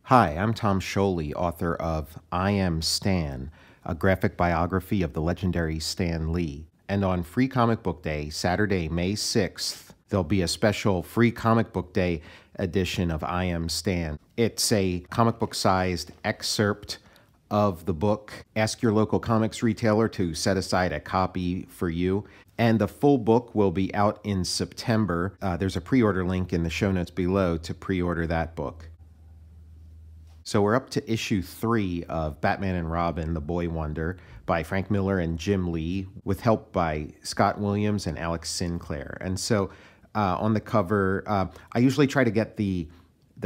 Hi, I'm Tom Scioli, author of I Am Stan, a graphic biography of the legendary Stan Lee. And on Free Comic Book Day, Saturday, May 6th, there'll be a special Free Comic Book Day edition of I Am Stan. It's a comic book sized excerpt of the book. Ask your local comics retailer to set aside a copy for you. And the full book will be out in September. There's a pre-order link in the show notes below to pre-order that book. So we're up to issue 3 of Batman and Robin, The Boy Wonder, by Frank Miller and Jim Lee, with help by Scott Williams and Alex Sinclair. And so on the cover, I usually try to get the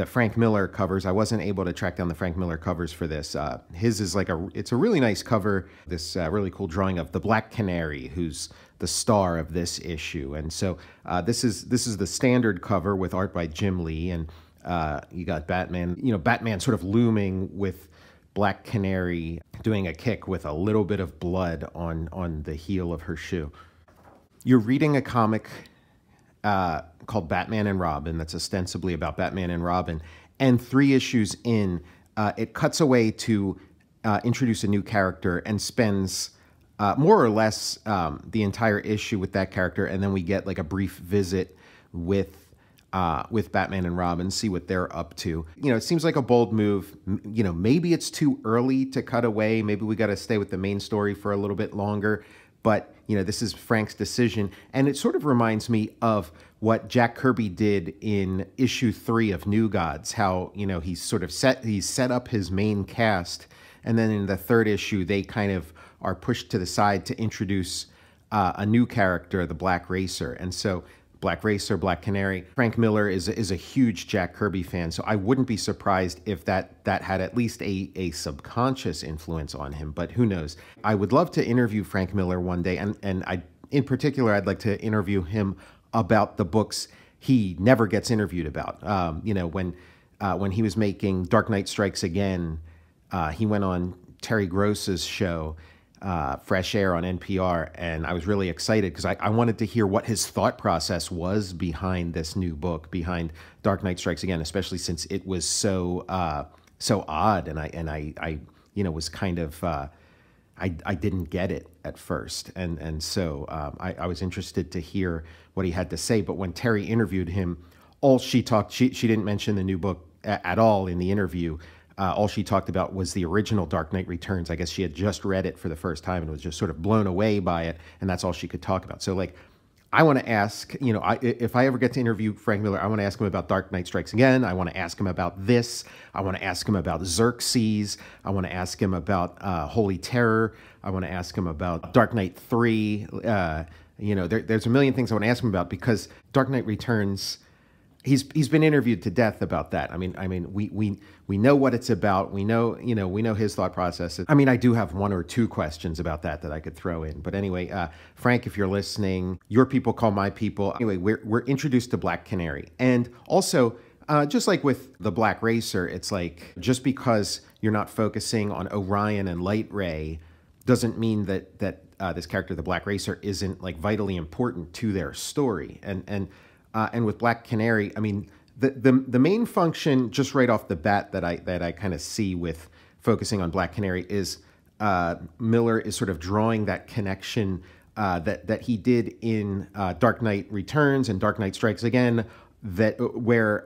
Frank Miller covers. I wasn't able to track down the Frank Miller covers for this. His is it's a really nice cover, this really cool drawing of the Black Canary, who's the star of this issue. And so this is the standard cover with art by Jim Lee, and you got Batman, Batman sort of looming with Black Canary doing a kick with a little bit of blood on the heel of her shoe. You're reading a comic called Batman and Robin that's ostensibly about Batman and Robin, and 3 issues in, it cuts away to introduce a new character and spends more or less the entire issue with that character, and then we get like a brief visit with Batman and Robin, see what they're up to. It seems like a bold move. Maybe it's too early to cut away. Maybe we got to stay with the main story for a little bit longer. But, this is Frank's decision. And it sort of reminds me of what Jack Kirby did in issue 3 of New Gods, how, he's set up his main cast. And then in the 3rd issue, they kind of are pushed to the side to introduce a new character, the Black Racer. And so Black Racer, Black Canary. Frank Miller is a huge Jack Kirby fan, so I wouldn't be surprised if that had at least a subconscious influence on him, but who knows. I would love to interview Frank Miller one day, and in particular, I'd like to interview him about the books he never gets interviewed about. When he was making Dark Knight Strikes Again, he went on Terry Gross's show, Fresh Air on NPR, and I was really excited because I wanted to hear what his thought process was behind this new book, behind Dark Knight Strikes Again, especially since it was so odd, and I was kind of I didn't get it at first, and so I was interested to hear what he had to say. But when Terry interviewed him, she didn't mention the new book at all in the interview. All she talked about was the original Dark Knight Returns. I guess she had just read it for the first time and was just sort of blown away by it, and that's all she could talk about. So, I want to ask, if I ever get to interview Frank Miller, I want to ask him about Dark Knight Strikes Again. I want to ask him about this. I want to ask him about Xerxes. I want to ask him about Holy Terror. I want to ask him about Dark Knight 3. There's a million things I want to ask him about because Dark Knight Returns, he's been interviewed to death about that. I mean, we know what it's about. We know his thought process. I do have 1 or 2 questions about that I could throw in. But anyway, Frank, if you're listening, your people call my people. Anyway, we're introduced to Black Canary, and also just like with the Black Racer, it's like just because you're not focusing on Orion and Light Ray doesn't mean that this character, the Black Racer, isn't vitally important to their story. And with Black Canary, the main function, just right off the bat, that I kind of see with focusing on Black Canary is Miller is sort of drawing that connection that he did in Dark Knight Returns and Dark Knight Strikes Again, where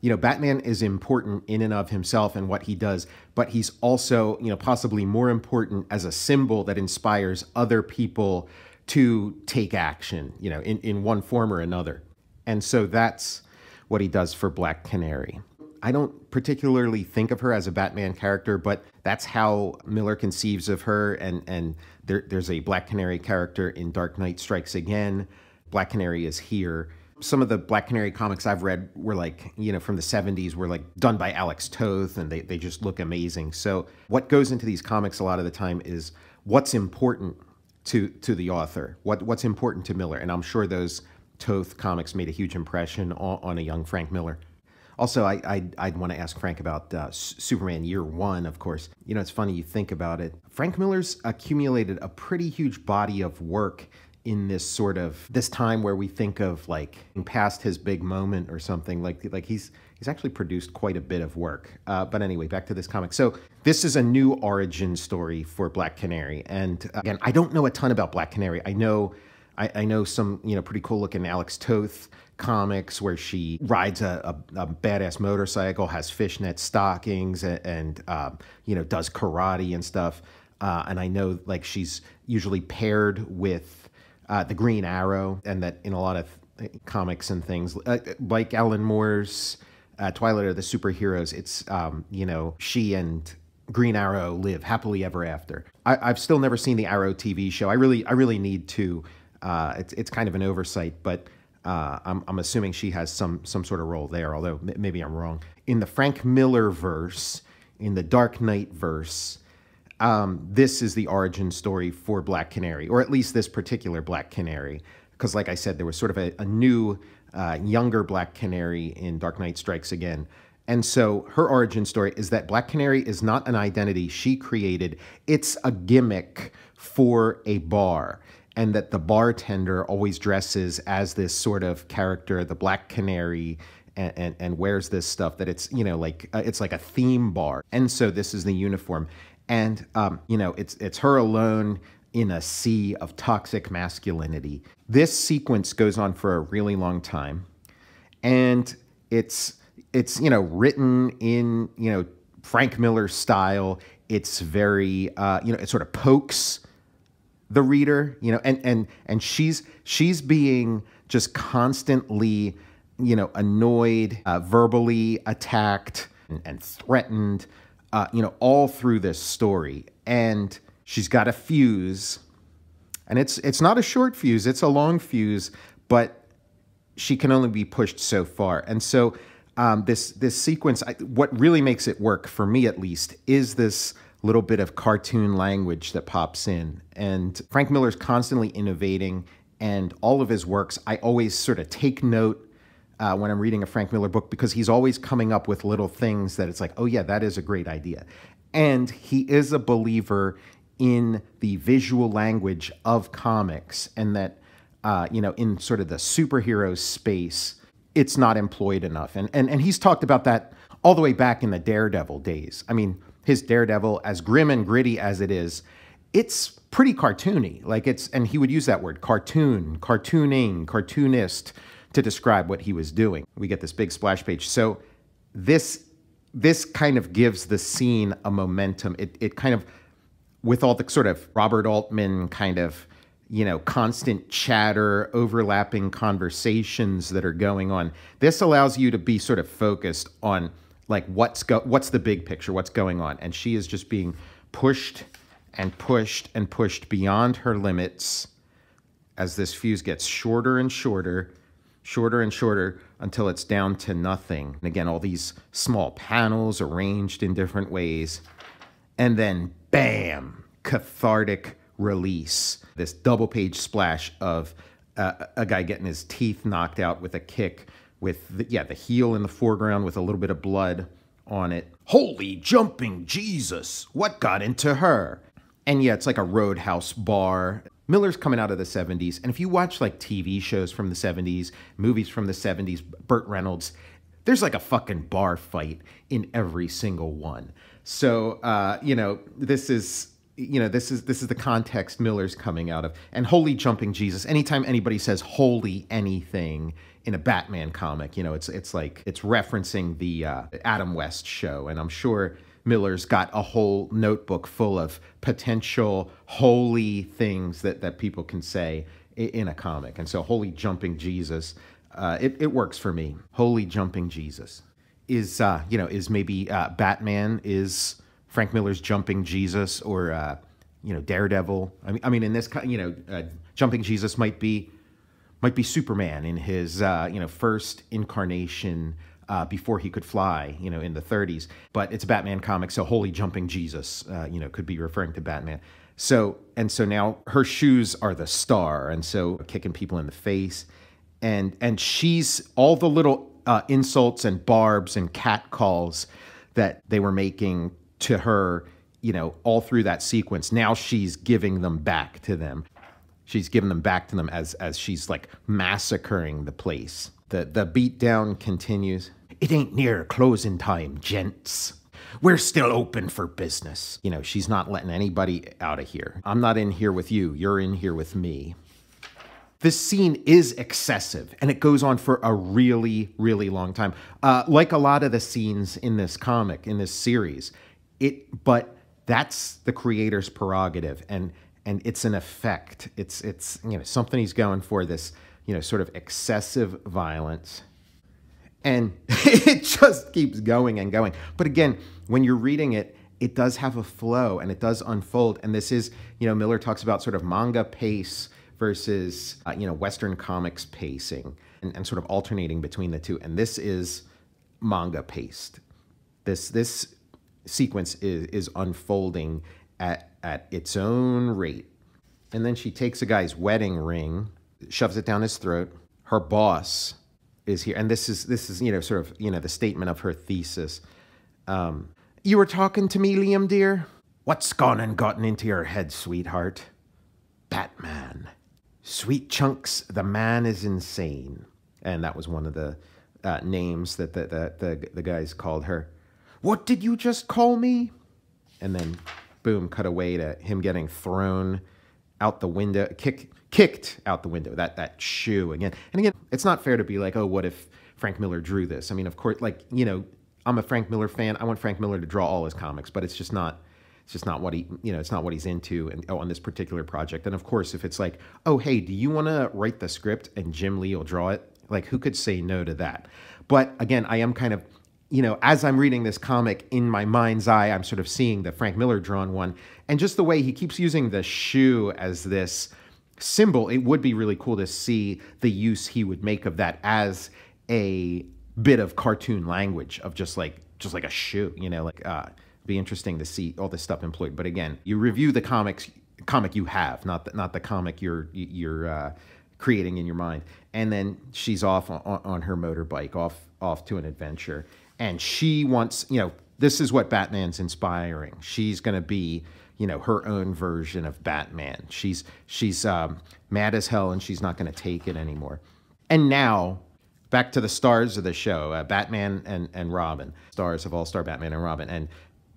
Batman is important in and of himself and what he does, but he's also possibly more important as a symbol that inspires other people to take action, in one form or another. And so that's what he does for Black Canary. I don't particularly think of her as a Batman character, but that's how Miller conceives of her. And there's a Black Canary character in Dark Knight Strikes Again. Black Canary is here. Some of the Black Canary comics I've read were from the 70s were done by Alex Toth, and they just look amazing. So what goes into these comics a lot of the time is what's important to the author, what's important to Miller. And I'm sure those Toth comics made a huge impression on a young Frank Miller. Also, I'd want to ask Frank about Superman Year One, of course. It's funny you think about it. Frank Miller's accumulated a pretty huge body of work in this time where we think of past his big moment or something. He's He's actually produced quite a bit of work. But anyway, back to this comic. So this is a new origin story for Black Canary. And again, I don't know a ton about Black Canary. I know some, pretty cool looking Alex Toth comics where she rides a badass motorcycle, has fishnet stockings, and does karate and stuff. And I know like she's usually paired with the Green Arrow, and that in a lot of comics and things, like Alan Moore's Twilight of the Superheroes, it's, she and Green Arrow live happily ever after. I've still never seen the Arrow TV show. I really need to. It's kind of an oversight, but I'm assuming she has some sort of role there, although maybe I'm wrong. In the Frank Miller verse, in the Dark Knight verse, this is the origin story for Black Canary, or at least this particular Black Canary, because like I said, there was sort of a new, younger Black Canary in Dark Knight Strikes Again. And so her origin story is that Black Canary is not an identity she created. It's a gimmick for a bar, and that the bartender always dresses as this sort of character, the Black Canary, and wears this stuff, that it's, it's like a theme bar. And so this is the uniform. And, it's her alone in a sea of toxic masculinity. This sequence goes on for a really long time. And it's written in, Frank Miller style. It's very, it sort of pokes the reader, and she's being just constantly, annoyed, verbally attacked and threatened, all through this story. And she's got a fuse, and it's not a short fuse, it's a long fuse, but she can only be pushed so far. And so this sequence, what really makes it work, for me at least, is this little bit of cartoon language that pops in. And Frank Miller's constantly innovating, and all of his works, I always sort of take note when I'm reading a Frank Miller book, because he's always coming up with little things that it's like, oh yeah, that is a great idea. And he is a believer in the visual language of comics, and that, in sort of the superhero space, it's not employed enough. And he's talked about that all the way back in the Daredevil days. I mean, his Daredevil, as grim and gritty as it is, it's pretty cartoony. And he would use that word, cartoon, cartooning, cartoonist, to describe what he was doing. We get this big splash page. So this kind of gives the scene a momentum. It kind of, with all the sort of Robert Altman kind of, constant chatter, overlapping conversations that are going on, this allows you to be sort of focused on like what's the big picture, what's going on. And she is just being pushed and pushed and pushed beyond her limits as this fuse gets shorter and shorter, shorter and shorter, until it's down to nothing. And again, all these small panels arranged in different ways. And then bam, cathartic release. This double page splash of a guy getting his teeth knocked out with a kick, with the heel in the foreground with a little bit of blood on it. Holy jumping Jesus, what got into her? And yeah, it's like a roadhouse bar. Miller's coming out of the 70s, and if you watch like TV shows from the 70s, movies from the 70s, Burt Reynolds, there's like a fucking bar fight in every single one. So, this is the context Miller's coming out of. And holy jumping Jesus, anytime anybody says holy anything in a Batman comic, it's like it's referencing the Adam West show. And I'm sure Miller's got a whole notebook full of potential holy things that people can say in a comic. And so holy jumping Jesus, it works for me. Holy jumping Jesus is maybe Batman is Frank Miller's jumping Jesus, or Daredevil. I mean, in this, jumping Jesus might be Superman in his first incarnation before he could fly, in the 30s. But it's a Batman comic, so holy jumping Jesus, could be referring to Batman. So now her shoes are the star, and so kicking people in the face, and she's all the little insults and barbs and catcalls that they were making to her, all through that sequence. Now she's giving them back to them. She's giving them back to them as she's like massacring the place. The beatdown continues. It ain't near closing time, gents. We're still open for business. You know, she's not letting anybody out of here. I'm not in here with you. You're in here with me. This scene is excessive, and it goes on for a really, really long time. Like a lot of the scenes in this comic, in this series, but that's the creator's prerogative, and it's an effect. It's you know, something he's going for, this, you know, sort of excessive violence. And it just keeps going and going. But again, when you're reading it, it does have a flow and it does unfold. And this is, you know, Miller talks about sort of manga pace versus, you know, Western comics pacing, and sort of alternating between the two. And this is manga paced. This sequence is unfolding at its own rate. And then she takes a guy's wedding ring, shoves it down his throat. Her boss is here, and this is you know, sort of, you know, the statement of her thesis. You were talking to me, Liam dear? What's gone and gotten into your head, sweetheart? Batman. Sweet chunks, the man is insane. And that was one of the names that the guys called her. What did you just call me? And then, boom, cut away to him getting thrown out the window, kicked out the window, that shoe again. And again, it's not fair to be like, oh, what if Frank Miller drew this? I mean, of course, like, you know, I'm a Frank Miller fan. I want Frank Miller to draw all his comics, but it's just not what he, you know, it's not what he's into and on this particular project. And of course, if it's like, oh, hey, do you want to write the script and Jim Lee will draw it? Like, who could say no to that? But again, I am kind of, you know, as I'm reading this comic, in my mind's eye, I'm sort of seeing the Frank Miller drawn one. And just the way he keeps using the shoe as this symbol, it would be really cool to see the use he would make of that as a bit of cartoon language of just like a shoe, you know, like, be interesting to see all this stuff employed. But again, you review the comic you have, not the comic you're creating in your mind. And then she's off on her motorbike, off to an adventure. And she wants, you know, this is what Batman's inspiring. She's going to be, you know, her own version of Batman. She's mad as hell, and she's not going to take it anymore. And now, back to the stars of the show, Batman and Robin, stars of All-Star Batman and Robin. And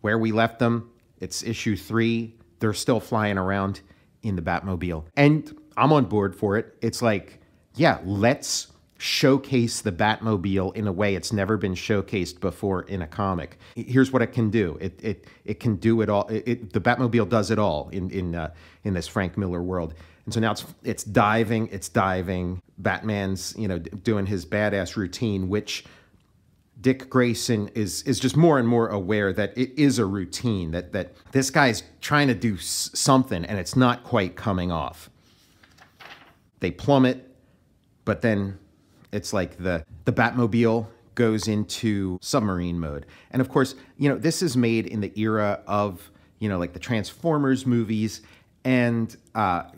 where we left them, it's issue 3. They're still flying around in the Batmobile. And I'm on board for it. It's like, yeah, let's showcase the Batmobile in a way it's never been showcased before in a comic. Here's what it can do. It can do it all. The Batmobile does it all in this Frank Miller world. And so now it's diving. Batman's, you know, doing his badass routine, which Dick Grayson is just more and more aware that it is a routine, that this guy's trying to do something and it's not quite coming off. They plummet, but then it's like the Batmobile goes into submarine mode. And of course, you know, this is made in the era of, you know, like the Transformers movies. And,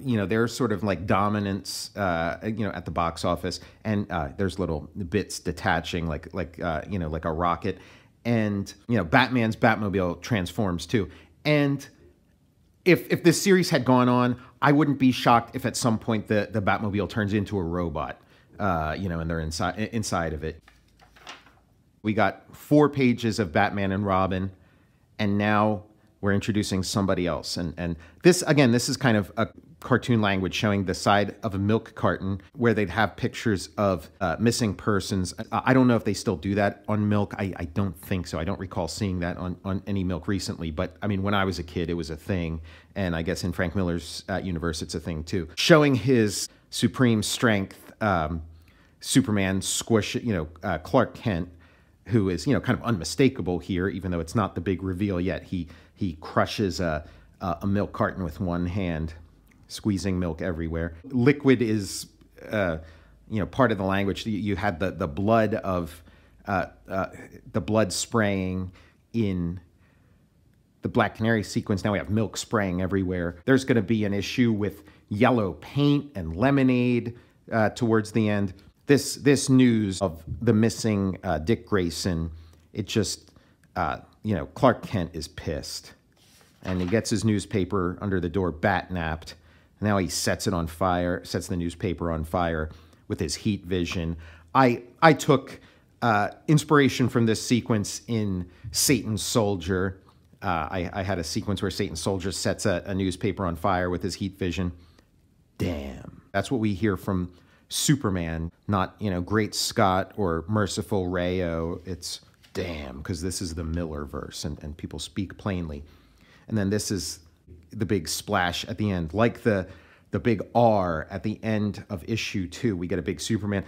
you know, there's sort of like dominance, you know, at the box office. And there's little bits detaching like you know, like a rocket. And, you know, Batman's Batmobile transforms too. And if this series had gone on, I wouldn't be shocked if at some point the Batmobile turns into a robot, you know, and they're inside of it. We got 4 pages of Batman and Robin, and now we're introducing somebody else. And this, again, this is kind of a cartoon language showing the side of a milk carton where they'd have pictures of missing persons. I don't know if they still do that on milk. I don't think so. I don't recall seeing that on any milk recently. But, I mean, when I was a kid, it was a thing. And I guess in Frank Miller's universe, it's a thing, too. Showing his supreme strength, Superman squish, you know, Clark Kent, who is, you know, kind of unmistakable here, even though it's not the big reveal yet. He crushes a milk carton with one hand, squeezing milk everywhere. Liquid is, you know, part of the language. You had the blood of the blood spraying in the Black Canary sequence. Now we have milk spraying everywhere. There's going to be an issue with yellow paint and lemonade towards the end. This news of the missing Dick Grayson, it just, you know, Clark Kent is pissed. And he gets his newspaper under the door bat-napped. Now he sets it on fire, sets the newspaper on fire with his heat vision. I took Inspiration from this sequence in Satan's Soldier. I had a sequence where Satan's Soldier sets a newspaper on fire with his heat vision. Damn. That's what we hear from Superman, not, Great Scott or Merciful Rayo. It's damn, because this is the Miller verse, and people speak plainly. And then this is the big splash at the end. Like the big R at the end of issue 2, we get a big Superman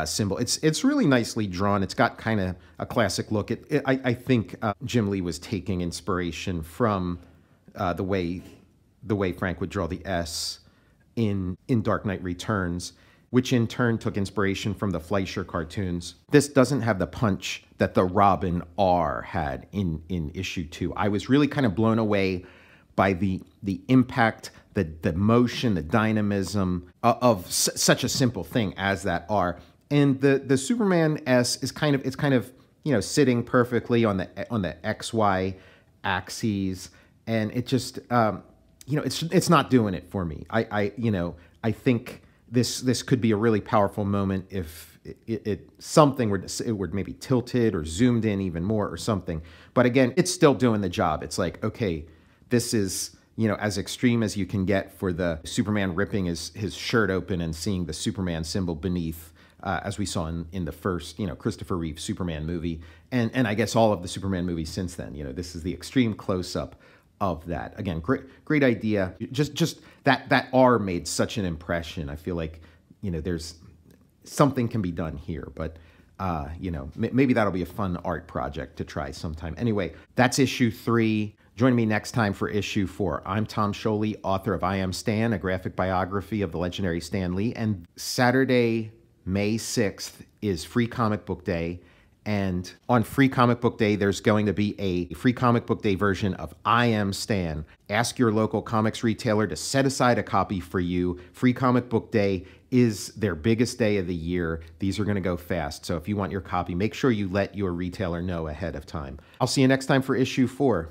symbol. It's really nicely drawn. It's got kind of a classic look. I think Jim Lee was taking inspiration from the way Frank would draw the S in Dark Knight Returns, which in turn took inspiration from the Fleischer cartoons. This doesn't have the punch that the Robin R had in issue 2. I was really kind of blown away by the impact, the motion, the dynamism of such a simple thing as that R. And the Superman S is kind of sitting perfectly on the XY axes, and it just it's not doing it for me. I think this could be a really powerful moment if something were maybe tilted or zoomed in even more or something. But again, it's still doing the job. It's like, okay, this is as extreme as you can get for the Superman ripping his shirt open and seeing the Superman symbol beneath, as we saw in the first Christopher Reeve Superman movie, and I guess all of the Superman movies since then. This is the extreme close-up of that. Again, great idea. Just that R made such an impression. I feel like there's something can be done here, but maybe that'll be a fun art project to try sometime. Anyway, that's issue 3. Join me next time for issue 4. I'm Tom Scioli, author of I Am Stan, a graphic biography of the legendary Stan Lee. And Saturday, May 6th is Free Comic Book Day. And on Free Comic Book Day, there's going to be a Free Comic Book Day version of I Am Stan. Ask your local comics retailer to set aside a copy for you. Free Comic Book Day is their biggest day of the year. These are going to go fast. So if you want your copy, make sure you let your retailer know ahead of time. I'll see you next time for issue 4.